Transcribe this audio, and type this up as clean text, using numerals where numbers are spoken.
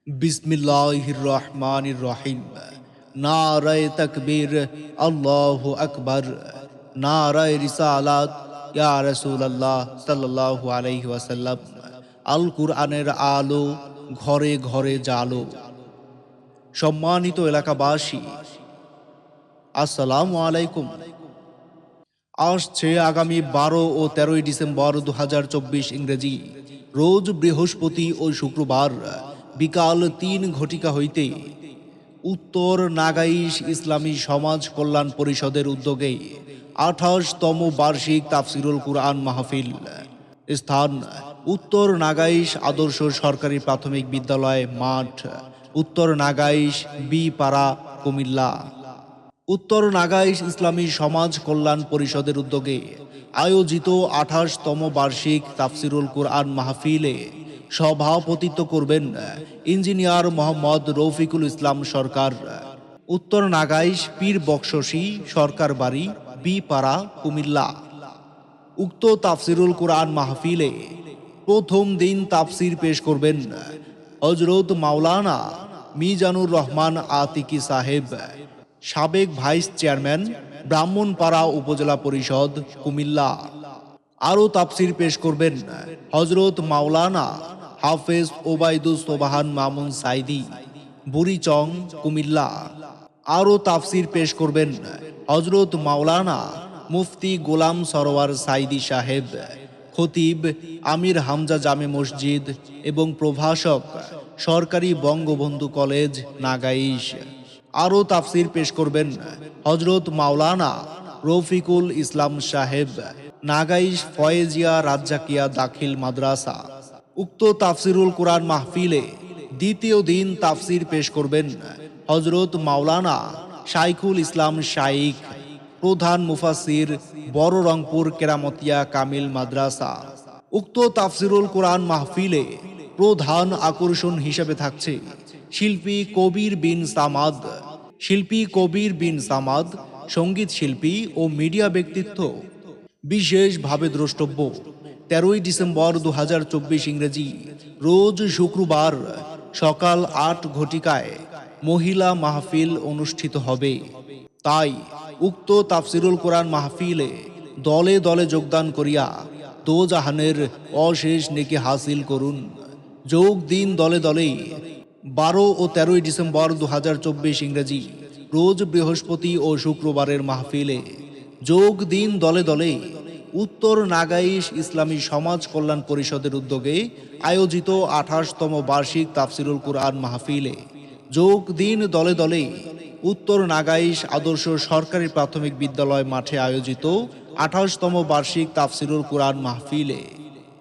बिस्मिल्लाहिर रहमानिर रहीम। नाराए तकबीर, अल्लाहु अकबर। नाराए रिसालात, या रसूलल्लाह सल्लल्लाहु अलैहि वसल्लम। আল কুরআনের আলো ঘরে ঘরে জালো। সম্মানিত এলাকাবাসী, আসসালামু আলাইকুম। আসছে আগামী 12 ও 13 ডিসেম্বর 2024 ইংরেজি রোজ বৃহস্পতি ও শুক্রবার বিকাল 3 ঘটিকা হইতে উত্তর নাগাইশ ইসলামী সমাজ কল্যাণ পরিষদের উদ্যোগে 28তম বার্ষিক তাফসিরুল কুরআন মাহফিল। স্থান উত্তর নাগাইশ আদর্শ সরকারি প্রাথমিক বিদ্যালয় মাঠ, উত্তর নাগাইশ বি পাড়া, কুমিল্লা। উত্তর নাগাইশ ইসলামী সমাজ কল্যাণ পরিষদের উদ্যোগে আয়োজিত 28তম বার্ষিক তাফসিরুল কুরআন মাহফিলে সভাপতিত্ব করবেন ইঞ্জিনিয়ার মোহাম্মদ রফিকুল ইসলাম সরকার। উত্তর নাগাইশ পীর বক্সসি সরকার বাড়ি, বি পাড়া, কুমিল্লা। উক্ত তাফসিরুল কুরআন মাহফিলে প্রথম দিন তাফসির পেশ করবেন হযরত মাওলানা মিজানুর রহমান আতিকি সাহেব, সাবেক ভাইস চেয়ারম্যান, ব্রাহ্মণপাড়া উপজেলা পরিষদ, কুমিল্লা। আরও তাফসির পেশ করবেন হযরত মাওলানা হাফেজ ওবায়দুস সোবাহান মামুন সাইদি, বুড়িচং, কুমিল্লা। আরও তাফসির পেশ করবেন হযরত মাওলানা মুফতি গোলাম সরওয়ার সাইদি সাহেব, খতিব, আমির হামজা জামে মসজিদ এবং প্রভাষক, সরকারি বঙ্গবন্ধু কলেজ, নাগাইশ। আরও তাফসির পেশ করবেন হযরত মাওলানা রফিকুল ইসলাম সাহেব, নাগাইশ ফয়েজিয়া রাজ্জাকিয়া দাখিল মাদ্রাসা। উক্ত তাফসিরুল কুরআন মাহফিলে দ্বিতীয় দিন তাফসির পেশ করবেন হযরত মাওলানা শাইখুল ইসলাম শাইখ, প্রধান মুফাসসির, বড় রংপুর কেরামতিয়া কামিল মাদ্রাসা। উক্ত তাফসিরুল কুরআন মাহফিলে প্রধান আকর্ষণ হিসেবে থাকছে শিল্পী কবির বিন সামাদ, সঙ্গীত শিল্পী ও মিডিয়া ব্যক্তিত্ব। বিশেষভাবে দ্রষ্টব্য 13 ডিসেম্বর 2024 ইংরেজি রোজ শুক্রবার সকাল 8 ঘটিকায় মহিলা মাহফিল অনুষ্ঠিত হবে। তাই উক্ত তাফসিরুল কুরআন মাহফিলে দলে দলে যোগদান করিয়া দোজাহানের অশেষ নেকি হাসিল করুন। যোগ দিন দলে দলে 12 ও 13 ডিসেম্বর 2024 ইংরেজি রোজ বৃহস্পতি ও শুক্রবারের মাহফিলে যোগ দিন দলে দলে উত্তর নাগাইশ ইসলামী সমাজ কল্যাণ পরিষদের উদ্যোগে আয়োজিত 28তম বার্ষিক তাফসিরুল কুরআন মাহফিলে যোগ দিন দলে দলে উত্তর নাগাইশ আদর্শ সরকারি প্রাথমিক বিদ্যালয় মাঠে আয়োজিত 28তম বার্ষিক তাফসিরুল কুরআন মাহফিলে।